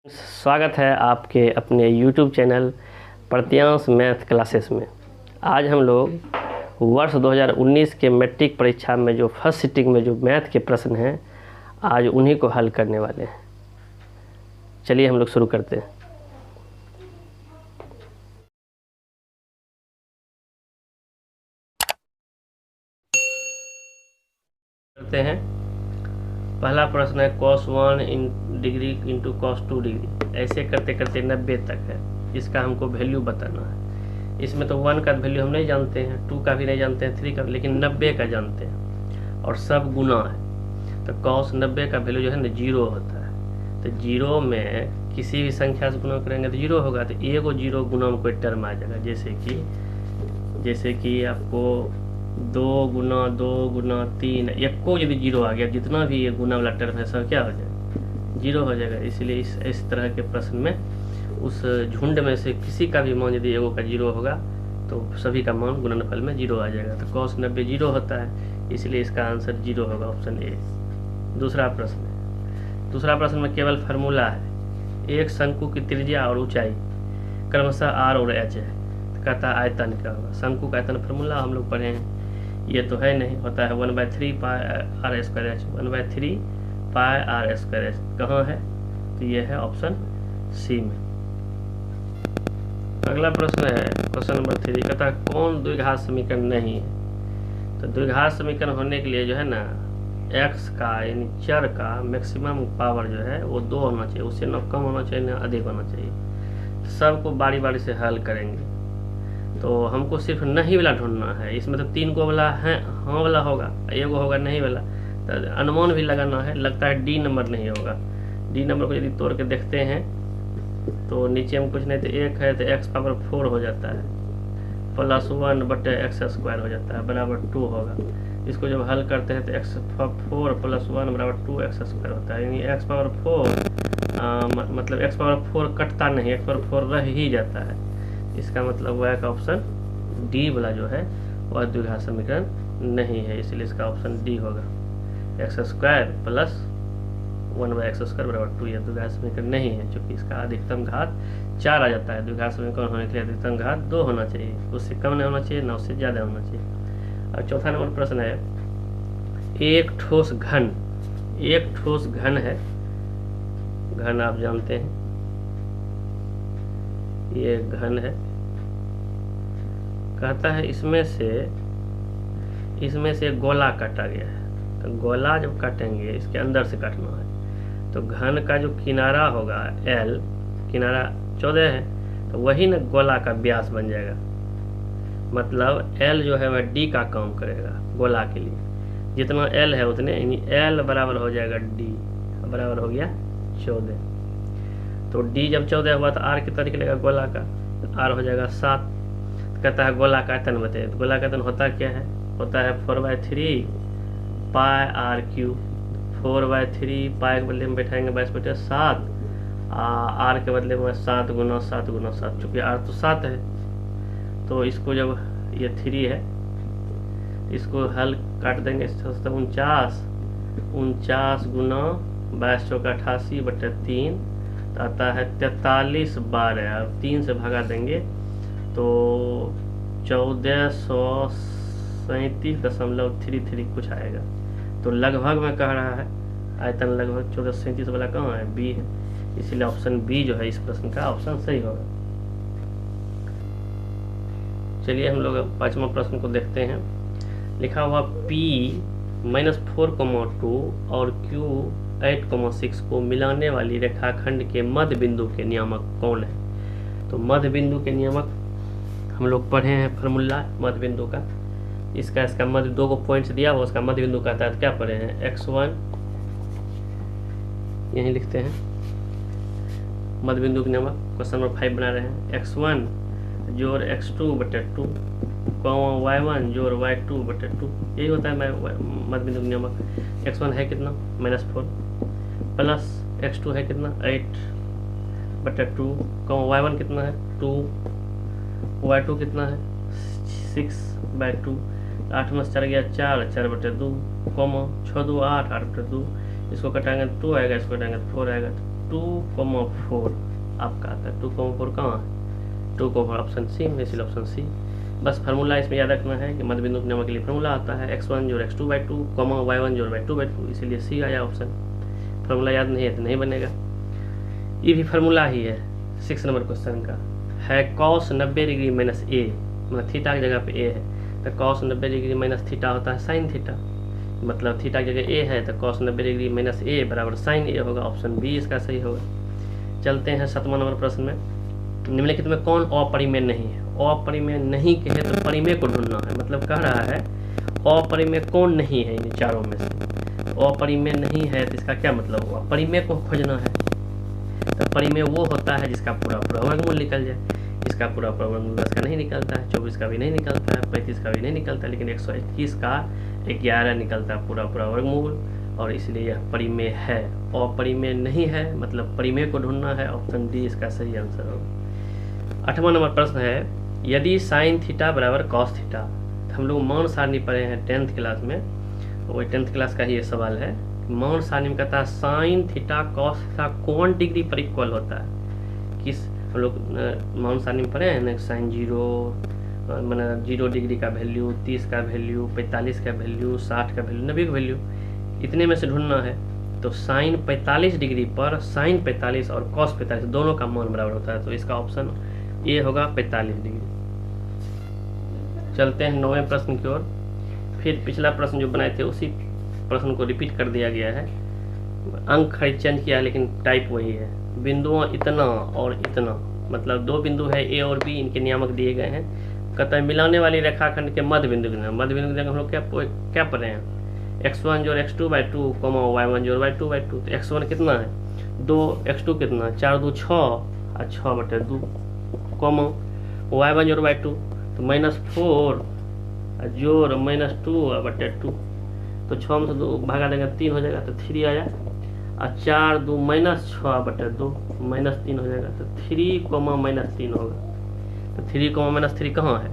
स्वागत है आपके अपने YouTube चैनल प्रत्यांश मैथ क्लासेस में। आज हम लोग वर्ष 2019 के मैट्रिक परीक्षा में जो फर्स्ट सिटिंग में जो मैथ के प्रश्न हैं, आज उन्हीं को हल करने वाले हैं। चलिए हम लोग शुरू करते हैं। पहला प्रश्न है cos 1 degree into cos 2 degree. ऐसे करते करते 90 तक है, इसका हमको वैल्यू बताना है। इसमें तो 1 का वैल्यू हम नहीं जानते हैं, 2 का भी नहीं जानते हैं, 3 का, लेकिन 90 का जानते हैं और सब गुना है। तो cos 90 का वैल्यू जो है ना 0 होता है। तो 0 में किसी भी संख्या से गुना करेंगे तो 0 होगा। तो एगो 0 गुना में कोई टर्म आ जाएगा, जैसे कि आपको 2 गुना 2 गुना 3, एक को यदि 0 आ गया, जितना भी ये गुना वाला टर्म है सब क्या हो जाएगा, 0 हो जाएगा। इसलिए इस तरह के प्रश्न में उस झुंड में से किसी का भी मान यदि एगो का 0 होगा तो सभी का मान गुणनफल में 0 आ जाएगा। तो cos 90 0 होता है, इसलिए इसका आंसर 0 होगा, ऑप्शन ए। दूसरा प्रश्न में केवल फार्मूला है। एक शंकु की त्रिज्या और ऊंचाई क्रमशः r और h है, तो कहता है आयतन क्या होगा। शंकु का आयतन फार्मूला हम लोग पढ़े हैं, ये तो है नहीं, होता है 1/3 पाई r स्क्वायर h। 1/3 पाई r स्क्वायर h कहाँ है, तो ये है ऑप्शन सी में। अगला प्रश्न है क्वेश्चन नंबर 3, कहता है कौन द्विघात समीकरण नहीं है। तो द्विघात समीकरण होने के लिए जो है ना x का यानी चर का मैक्सिमम पावर जो है वो 2 होना चाहिए, उससे न कम होना चाहिए न अधिक होना चाहिए। तो सबको बारी बारी से हल करेंगे। तो हमको सिर्फ नहीं वाला ढूंढना है। इसमें तो 3 को वाला है, हाँ वाला होगा, एगो होगा नहीं वाला। तो अनुमान भी लगाना है, लगता है डी नंबर नहीं होगा। डी नंबर को यदि तोड़ के देखते हैं तो नीचे में कुछ नहीं, तो 1 है तो x पावर 4 हो जाता है, प्लस 1 बटे x स्क्वायर हो जाता है, बराबर 2 होगा। इसको जब हल करते हैं तो x 4 प्लस 1 बराबर 2x स्क्वायर होता है, यानी x पावर 4 मतलब x पावर 4 कटता नहीं, x पावर 4 रह ही जाता है। इसका मतलब वह का ऑप्शन डी वाला जो है वह द्विघात समीकरण नहीं है, इसलिए इसका ऑप्शन डी होगा। X square plus 1/x square बराबर 2 यह द्विघात समीकरण नहीं है, क्योंकि इसका अधिकतम घात 4 आ जाता है। द्विघात समीकरण होने के लिए अधिकतम घात 2 होना चाहिए, उससे कम नहीं होना चाहिए, ना उससे ज़्यादा होना चाहिए। और चौथा नंबर प्रश्न है एक ठोस घन है। घन आप जानते हैं, ये घन है। कहता है इसमें से गोला काटा गया है। तो गोला जब काटेंगे इसके अंदर से काटना है, तो घन का जो किनारा होगा L, किनारा 14 है, तो वही ना गोला का व्यास बन जाएगा। मतलब L जो है वह D का काम करेगा गोला के लिए। जितना L है उतने, यानी L बराबर हो जाएगा D, बराबर हो गया 14। तो D जब 14 हुआ तो R कितना निकलेगा गोला का, तो R हो जाएगा 7। कहता है गोला का आयतन बताइए। तो गोला का आयतन होता क्या है, होता है 4/3 पाई r³। 4/3 पाई के बदले में बैठाएंगे 22/7, r के बदले में 7 गुना 7 गुना 7, चूँकि r तो 7 है। तो इसको जब ये 3 है, इसको हल काट देंगे 49 गुना 22 चौका 88/3, तो आता है 43 12। अब 3 से भगा देंगे तो 1437.33 कुछ आएगा। तो लगभग में कह रहा है आयतन लगभग 1437 वाला कहाँ है, बी है, इसीलिए ऑप्शन बी जो है इस प्रश्न का ऑप्शन सही होगा। चलिए हम लोग 5वां प्रश्न को देखते हैं। लिखा हुआ P -4,2 और Q 8,6 को मिलाने वाली रेखाखंड के मध्य बिंदु के नियामक कौन है। तो मध्य बिंदु के नियामक हम लोग पढ़े हैं, फार्मूला मध्य बिंदु का। इसका मध्य 2 को पॉइंट्स दिया हुआ, उसका मध्य बिंदु कहता है, क्या पढ़े हैं, x1, यहीं लिखते हैं मध्य बिंदु के नियामक। क्वेश्चन नंबर 5 बना रहे हैं, x1 जोड़ x2/2 y1 जोड़ y2/2, यही होता है मध्य बिंदु के नियामक। x1 है कितना -4 प्लस x2 है कितना 8/2 y1 कितना है 2, y2 कितना है 6/2, 8 में 4 गया 4, 4/2 6 2 8, 8/2। इसको कटाएंगे 2 आएगा, इसको कटाएंगे 4 आएगा, 2,4 आपका आता है। 2,4 कहाँ है? 2,4 ऑप्शन सी में, इसलिए ऑप्शन सी। बस फार्मूला इसमें याद रखना है कि मध्य बिंदु के नंबर के लिए फार्मूला आता है x1 जोड़ x2/2, y1 जोड़ y2/2, इसीलिए सी आया ऑप्शन। फार्मूला याद नहीं है तो नहीं बनेगा। ये भी फार्मूला ही है 6 नंबर क्वेश्चन का है। cos 90 डिग्री माइनस ए, मतलब थीटा की जगह पे ए है, तो cos 90 डिग्री माइनस थीटा होता है साइन थीटा, मतलब थीटा की जगह ए है तो cos 90 डिग्री माइनस ए बराबर साइन ए होगा। ऑप्शन बी इसका सही होगा। चलते हैं 7वां नंबर प्रश्न में। निम्नलिखित में कौन अपरिमेय नहीं है? अपरिमेय नहीं कहे तो परिमेय को ढूंढना है, मतलब कह रहा है अपरिमेय कौन नहीं है इन चारों में से। अपरिमेय नहीं है तो इसका क्या मतलब हुआ? परिमेय को खोजना है। तो परिमेय वो होता है जिसका पूरा पूरा वर्गमूल निकल जाए। इसका पूरा पूरा वर्गमूल 10 का नहीं निकलता है, 24 का भी नहीं निकलता है, 35 का भी नहीं निकलता, लेकिन 121 का 11 निकलता है पूरा पूरा वर्गमूल, और इसलिए यह परिमेय है। अपरिमेय नहीं है मतलब परिमेय को ढूंढना है। ऑप्शन डी इसका सही आंसर होगा। 8वां नंबर प्रश्न है, यदि साइन थीटा बराबर कॉस थीटा, हम लोग मान सारणी पढ़े हैं 10th क्लास में, वही 10th क्लास का ही ये सवाल है। मान सारणी में कहता है साइन थीटा कॉस थीटा कौन डिग्री पर इक्वल होता है? किस हम लोग मान सारणी में पढ़े हैं ना, साइन 0 मतलब 0 डिग्री का वैल्यू, 30 का वैल्यू, 45 का वैल्यू, 60 का वैल्यू, 90 का वैल्यू, इतने में से ढूंढना है। तो साइन 45 डिग्री पर साइन 45 और कॉस 45 दोनों का मान बराबर होता है, तो इसका ऑप्शन ये होगा 45 डिग्री। चलते हैं 9वें प्रश्न की ओर। फिर पिछला प्रश्न जो बनाए थे उसी प्रश्न को रिपीट कर दिया गया है, अंक खरीद चेंज किया लेकिन टाइप वही है। बिंदुओं इतना और इतना, मतलब 2 बिंदु है ए और बी, इनके नियामक दिए गए हैं। कहता है मिलाने वाली रेखाखंड के मध्य बिंदु के नाम। मध्य बिंदु की जगह हम लोग क्या पढ़ रहे हैं? x1 जोड़ x2/2, y1 जोड़ y2/2। तो x1 कितना है 2, x2 कितना 4 2 6 और 6/2, y1 जोड़ y2 तो -4 जोड़ -2/2, तो 6 में से 2 भागा देंगे 3 हो जाएगा, तो 3 आया, और 4 2 -6/2 -3 हो जाएगा, तो 3, -3 होगा। तो 3, -3 कहाँ है?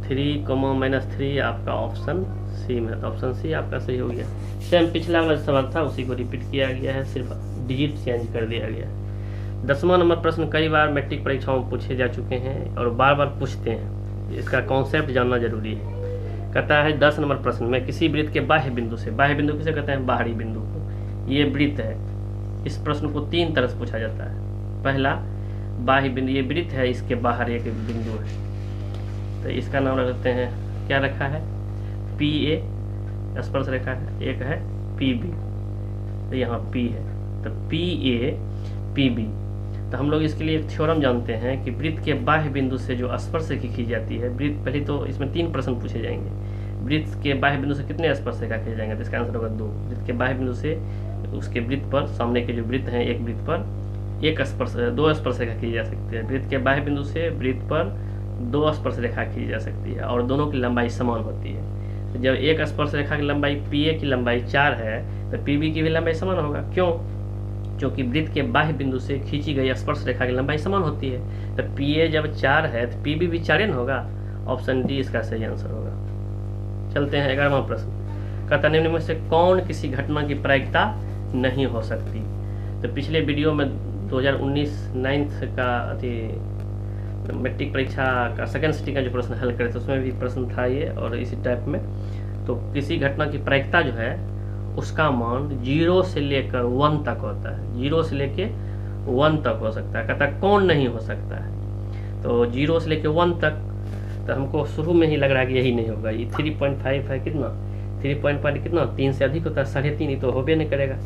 3, -3 आपका ऑप्शन सी में, तो ऑप्शन सी आपका सही हो गया। सेम पिछला वाला सवाल था उसी को रिपीट किया गया है, सिर्फ डिजिट चेंज कर दिया गया है। 10वां नंबर प्रश्न कई बार मैट्रिक परीक्षाओं में पूछे जा चुके हैं और बार बार पूछते हैं, इसका कॉन्सेप्ट जानना जरूरी है। कहता है 10 नंबर प्रश्न में किसी वृत्त के बाह्य बिंदु से, बाह्य बिंदु किसे कहते हैं? बाहरी बिंदु को। ये वृत्त है। इस प्रश्न को 3 तरह से पूछा जाता है। पहला, बाह्य बिंदु, ये वृत्त है, इसके बाहर एक बिंदु है, तो इसका नाम रखते हैं, क्या रखा है? PA स्पर्श रेखा है, एक है PB, तो यहाँ P है, तो PA PB। तो हम लोग इसके लिए एक थ्योरम जानते हैं कि वृत्त के बाह्य बिंदु से जो स्पर्श रेखा खींची जाती है, वृत्त, पहले तो इसमें 3 प्रश्न पूछे जाएंगे। वृत्त के बाह्य बिंदु से कितने स्पर्श रेखा खींचे जाएंगे? तो इसका आंसर होगा 2। वृत्त के बाह्य बिंदु से उसके वृत्त पर, सामने के जो वृत्त हैं, एक वृत्त पर 2 स्पर्श रेखा खींची जा सकती है। वृत्त के बाह्य बिंदु से वृत्त पर 2 स्पर्श रेखा खींची जा सकती है और दोनों की लंबाई समान होती है। तो जब एक स्पर्श रेखा की लंबाई PA की लंबाई 4 है तो PB की भी लंबाई समान होगा। क्यों? क्योंकि वृत्त के बाह्य बिंदु से खींची गई स्पर्श रेखा की लंबाई समान होती है। तो PA जब 4 है तो PB भी 4 होगा। ऑप्शन डी इसका सही आंसर होगा। चलते हैं 11वां प्रश्न। कहता निम्न में से कौन किसी घटना की प्रायिकता नहीं हो सकती? तो पिछले वीडियो में 2019 9th का मैट्रिक परीक्षा का सेकंड सिटी का जो प्रश्न हल करे थे उसमें भी प्रश्न था ये, और इसी टाइप में। तो किसी घटना की प्रायिकता जो है उसका मान 0 से लेकर 1 तक होता है। 0 से लेकर 1 तक हो सकता है। कहता कौन नहीं हो सकता है? तो 0 से लेकर 1 तक, तो हमको शुरू में ही लग रहा है कि यही नहीं होगा। ये 3.5 है, कितना 3.5 कितना 3 से अधिक होता है, 3.5 तो होबे नहीं करेगा।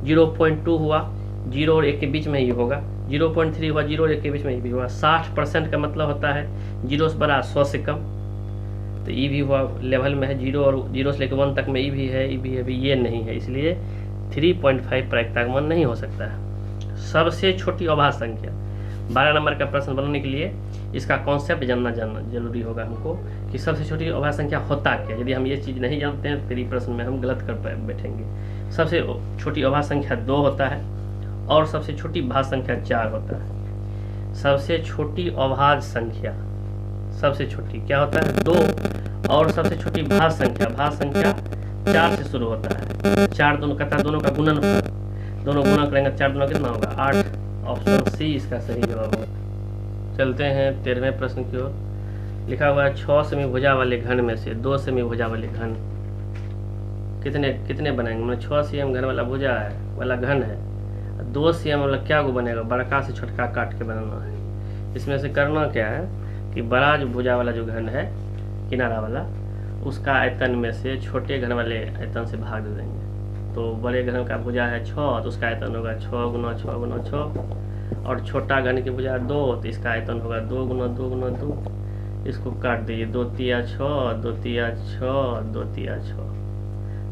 0.2 हुआ, 0 और 1 के बीच में ही होगा। 0.3 हुआ, 0 और 1 के बीच में ही भी होगा। 60% का मतलब होता है 0 से बड़ा 100 से कम, तो ई भी हुआ लेवल में है। 0 और 0 से लेकर 1 तक में ई भी है, ई भी है, भी ये नहीं है, इसलिए 3.5 प्रायिकता का मान नहीं हो सकता है। सबसे छोटी अभाज्य संख्या, 12 नंबर का प्रश्न बनाने के लिए इसका कॉन्सेप्ट जानना जरूरी होगा हमको कि सबसे छोटी अभाज्य संख्या होता क्या। यदि हम ये चीज़ नहीं जानते हैं तो फिर प्रश्न में हम गलत कर बैठेंगे। सबसे छोटी अभाज्य संख्या 2 होता है और सबसे छोटी भाज्य संख्या 4 होता है। सबसे छोटी अभाज्य संख्या, सबसे छोटी क्या होता है 2, और सबसे छोटी भाज्य संख्या 4 से शुरू होता है। 4 दोनों का गुणनफल, दोनों गुना करेंगे 4 दूना कितना होगा 8। ऑप्शन सी इसका सही जवाब होगा। चलते हैं 13वें प्रश्न की ओर। लिखा हुआ है 6 सेमी भुजा वाले घन में से 2 सेमी भुजा वाले घन कितने कितने बनाएंगे। मतलब 6 cm घन वाला भुजा है वाला घन है, 2 cm वाला क्या को बनेगा, बड़का से छोटका काट के बनाना है। इसमें से करना क्या है कि बड़ा जो भुजा वाला जो घन है किनारा वाला, उसका आयतन में से छोटे घन वाले आयतन से भाग दे देंगे। तो बड़े घन का भुजा है 6, तो उसका आयतन होगा 6 गुना 6 गुना 6, और छोटा घन की भुजा 2, तो इसका आयतन होगा 2 गुना 2 गुना 2। इसको काट दीजिए, 2 तिया 6, 2 तिया 6, 2 तिया 6,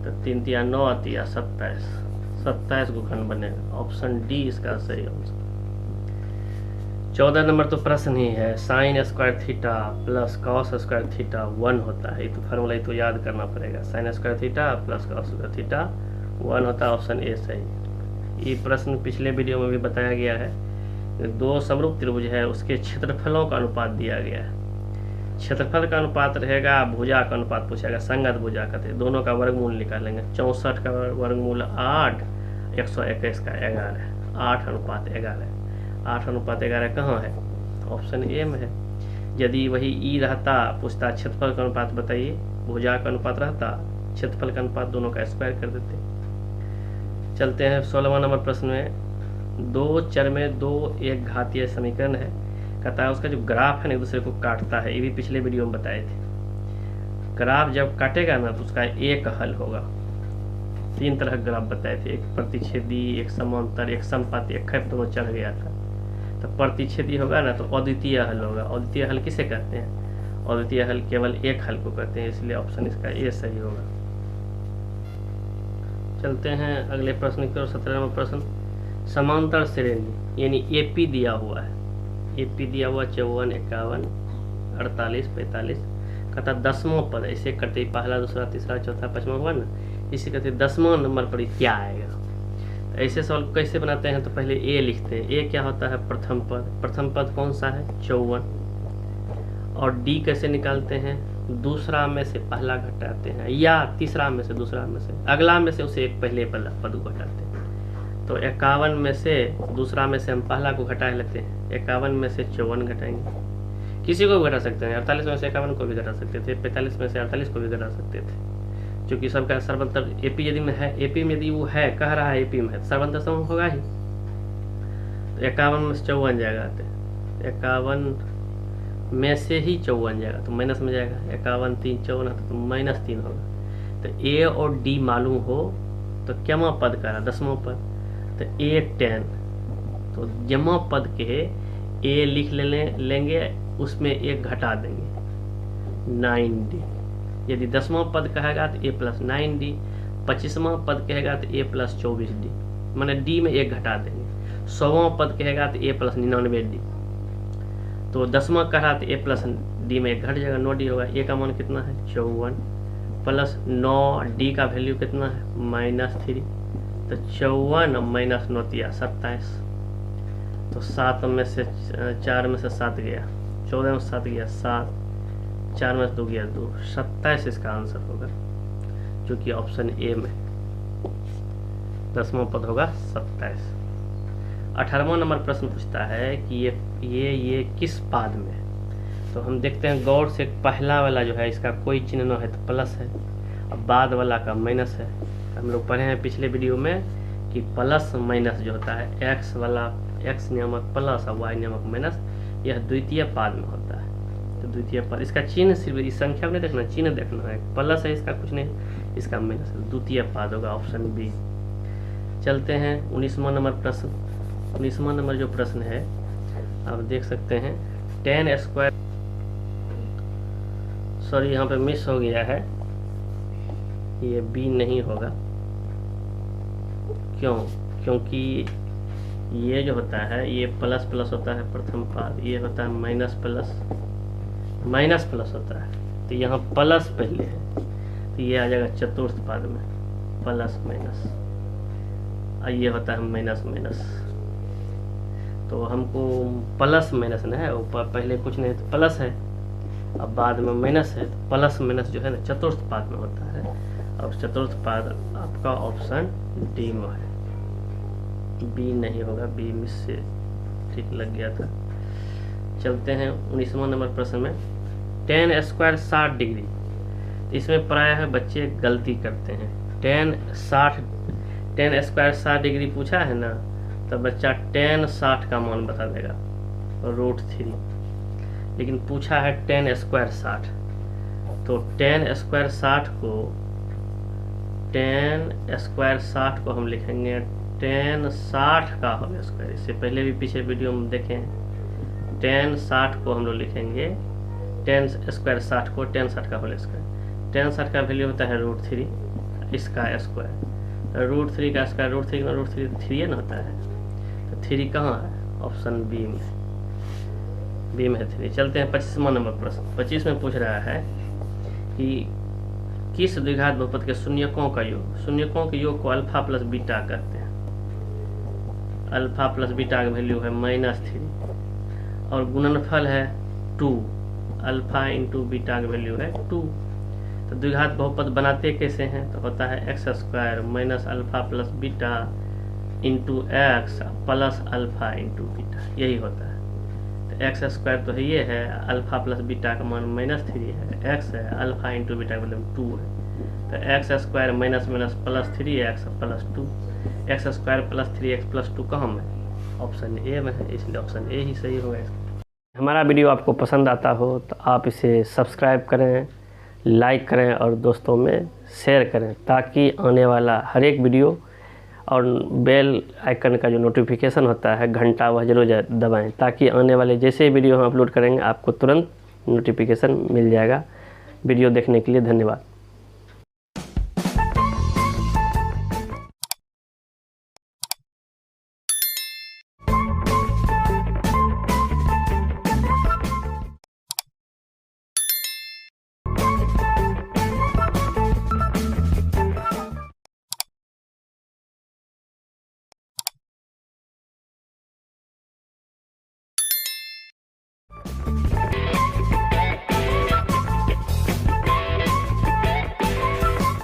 तो 3 तिया 9, तिया 27, 27 को घन बनेगा। ऑप्शन डी इसका सही आंसर। 14 नंबर तो प्रश्न ही है, sine square theta plus cos square theta 1 होता है। ये तो फार्मूला तो याद करना पड़ेगा, sine square theta plus cos square theta 1 होता है। ऑप्शन ए सही। ये प्रश्न पिछले वीडियो में भी बताया गया है। 2 समरूप त्रिभुज है, उसके क्षेत्रफलों का अनुपात दिया गया है। क्षेत्रफल का अनुपात रहेगा, भुजा का अनुपात पूछेगा, संगत भुजा का, दोनों का वर्गमूल निकालेंगे। 64 का वर्गमूल 8, 121 का 11, 8:11। 8:11 कहाँ है, ऑप्शन ए में है। यदि वही ई रहता, पूछता क्षेत्रफल का अनुपात बताइए, भुजा का अनुपात रहता, क्षेत्रफल का अनुपात दोनों का स्क्वायर कर देते। चलते हैं 16वां नंबर प्रश्न में। 2 चर में 2 एक घातीय समीकरण है। कहता है उसका जो ग्राफ है ना एक दूसरे को काटता है। ये भी पिछले वीडियो में बताए थे। ग्राफ जब काटेगा ना तो उसका एक हल होगा। 3 तरह के ग्राफ बताए थे, एक प्रतिच्छेदी, एक समांतर, एक समपाती, एक खैप दोनों चढ़ गया था। तो प्रतिच्छेदी होगा ना तो अद्वितीय हल होगा। अद्वितीय हल किसे कहते हैं, अद्वितीय हल केवल एक हल को कहते हैं, इसलिए ऑप्शन इसका ए सही होगा। चलते हैं अगले प्रश्न की ओर। 17वां नंबर प्रश्न, समांतर श्रेणी यानी एपी दिया हुआ है। एपी दिया हुआ 54, 51, 48, 45। कहता 10वां पद ऐसे करते ही पहला, दूसरा, तीसरा, चौथा, 5वां हुआ ना, इसे कहते 10वां नंबर पर क्या आएगा। तो ऐसे सवाल कैसे बनाते हैं, तो पहले ए लिखते हैं। ए क्या होता है, प्रथम पद। प्रथम पद कौन सा है, 54। और डी कैसे निकालते हैं, दूसरा में से पहला घटाते हैं, या तीसरा में से दूसरा में से, अगला में से उसे एक पहले पद को घटाते हैं। तो 51 में से दूसरा में से हम पहला को घटा लेते हैं। 51 में से 54 घटाएंगे, किसी को भी घटा सकते हैं। 48 में से 51 को भी घटा सकते थे, 45 में से 48 को भी घटा सकते थे, क्योंकि सबका सर्वंतर एपी यदि में है, एपी में यदि वो है, कह रहा है एपी में है, सर्वंतर सम होगा ही। तो 51 में से 54 जाएगा, 51 में से ही 54 जाएगा, तो माइनस में जाएगा। 51 3 54 है तो -3 होगा। तो ए और डी मालूम हो तो क्या पद का 10वां पद, तो ए 10, तो जमा पद के ए लिख लेंगे, उसमें एक घटा देंगे 9d। यदि 10वां पद कहेगा तो a + 9d, 25वां पद कहेगा तो a + 24d, माने d में एक घटा देंगे। 100वां पद कहेगा तो a + 99d। तो 10वां कह रहा तो a + d में एक घट जाएगा, 9d होगा। a का मान कितना है, 54 प्लस 9d का वैल्यू कितना है, -3। तो 54 - 9 तिया 27। तो 7 में से 4 में से 7 गया, 14 में 7 गया 7, 4 में से 2 गया 2, 27 इसका आंसर होगा, जो कि ऑप्शन ए में 10वां पद होगा 27। 18वां नंबर प्रश्न पूछता है कि ये किस पाद में है। तो हम देखते हैं गौर से, पहला वाला जो है इसका कोई चिन्ह न है तो प्लस है, अब बाद वाला का माइनस है। हम लोग पढ़े हैं पिछले वीडियो में कि प्लस माइनस जो होता है, एक्स वाला एक्स नियामक प्लस और वाई नियामक माइनस, यह द्वितीय पाद में होता है। तो द्वितीय पाद, इसका चिन्ह सिर्फ इस संख्या में नहीं देखना, चिन्ह देखना है। प्लस है इसका कुछ नहीं, इसका माइनस है, द्वितीय पाद होगा, ऑप्शन बी। चलते हैं 19वां नंबर प्रश्न। 19वां नंबर जो प्रश्न है आप देख सकते हैं, 10 स्क्वायर, सॉरी यहाँ पे मिस हो गया है, ये बी नहीं होगा। क्यों, क्योंकि ये जो होता है ये प्लस प्लस होता है प्रथम पाद, ये होता है माइनस प्लस माइनस प्लस होता है। तो यहाँ प्लस पहले है तो ये आ जाएगा चतुर्थ पाद में, प्लस माइनस, और ये होता है माइनस माइनस। तो हमको प्लस माइनस ना है, ऊपर पहले कुछ नहीं तो प्लस है, अब बाद में माइनस है, तो प्लस माइनस जो है ना चतुर्थ पाद में होता है। और चतुर्थ पाद आपका ऑप्शन डी में है। बी नहीं होगा, बी मिस से ठीक लग गया था। चलते हैं 19वां नंबर प्रश्न में। tan स्क्वायर 60 डिग्री, इसमें प्रायः बच्चे गलती करते हैं। tan स्क्वायर 60 डिग्री पूछा है ना, तो बच्चा tan 60 का मान बता देगा √3, लेकिन पूछा है tan स्क्वायर 60, तो tan स्क्वायर 60 को हम लिखेंगे tan 60 का होल स्क्वायर। इससे पहले भी पीछे वीडियो में देखें, tan 60 को हम लोग लिखेंगे tan स्क्वायर 60 को tan 60 का होल स्क्वायर। tan 60 का वैल्यू होता है √3, इसका स्क्वायर, √3 का स्क्वायर, √3 3 ना होता है, तो 3 कहाँ है? ऑप्शन बी में है 3। चलते हैं 25वां नंबर प्रश्न। 25 में पूछ रहा है कि किस द्विघात बहुपद के शून्यकों का योग को अल्फा प्लस बीटा कहते हैं। अल्फा प्लस बीटा का वैल्यू है -3 और गुणनफल है 2, अल्फा इंटू बीटा का वैल्यू है 2। तो द्विघात बहुपद बनाते कैसे हैं? तो होता है x² minus alpha plus beta into x plus alpha into beta, यही होता है। तो x² तो है ये है, अल्फा प्लस बीटा का मान -3 है, x है, अल्फा इंटू बीटा का मतलब 2 है, तो x² minus plus 3x plus 2, x² plus 3x plus 2 कहाँ में? ऑप्शन ए में है, इसलिए ऑप्शन ए ही सही होगा। हमारा वीडियो आपको पसंद आता हो तो आप इसे सब्सक्राइब करें, लाइक करें और दोस्तों में शेयर करें, ताकि आने वाला हर एक वीडियो और बेल आइकन का जो नोटिफिकेशन होता है घंटा, वह जरूर दबाएं, ताकि आने वाले जैसे वीडियो हम अपलोड करेंगे आपको तुरंत नोटिफिकेशन मिल जाएगा। वीडियो देखने के लिए धन्यवाद।